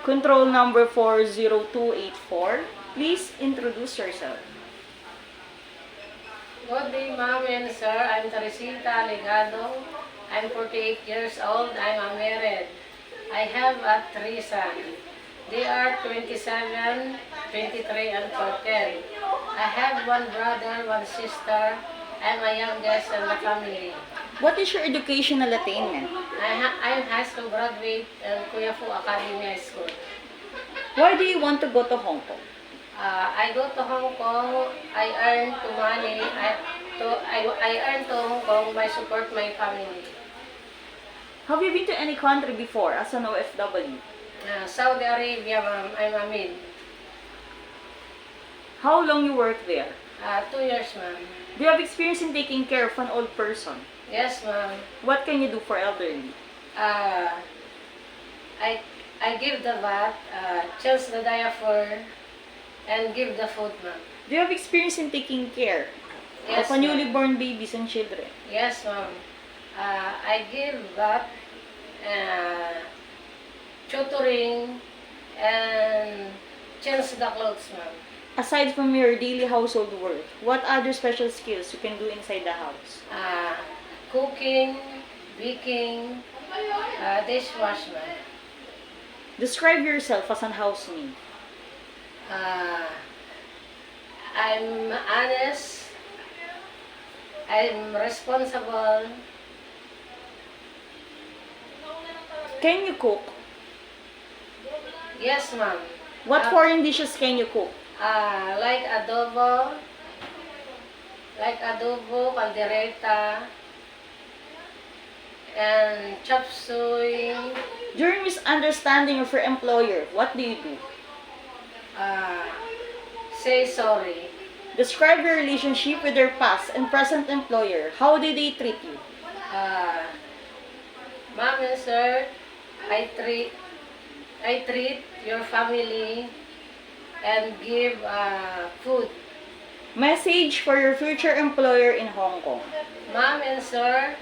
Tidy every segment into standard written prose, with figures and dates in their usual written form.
Control number 40284. Please introduce yourself. Good day, ma'am and sir. I'm Teresita Legado. I'm 48 years old. I'm unmarried. I have three sons. They are 27, 23, and 14. I have one brother, one sister. I'm a youngest in the family. What is your educational attainment? I'm high school graduate in Kuya Fu Academy High School. Why do you want to go to Hong Kong? I go to Hong Kong. I earn to money. I earn to Hong Kong. I support my family. Have you been to any country before as an OFW? Saudi Arabia, ma'am. I'm a maid. How long you work there? 2 years, ma'am. Do you have experience in taking care of an old person? Yes, ma'am. What can you do for elderly? I give the bath, change the diaper, and give the food, ma'am. Do you have experience in taking care Yes, of a newly ma'am. born babies and children? Yes, ma'am. I give bath, tutoring, and change the clothes, ma'am. Aside from your daily household work, what other special skills you can do inside the house? Cooking, baking, dishwash, ma'am. Describe yourself as an housemaid. I'm honest. I'm responsible. Can you cook? Yes, ma'am. What foreign dishes can you cook? Like adobo, caldereta, and chop suey. During misunderstanding of your employer, what do you do? Say sorry. Describe your relationship with your past and present employer. How did they treat you? Ma'am and sir, I treat your family and give food. Message for your future employer in Hong Kong. Ma'am and sir,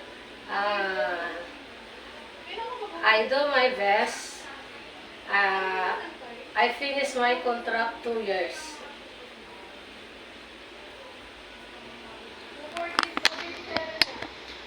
I do my best. I finished my contract 2 years.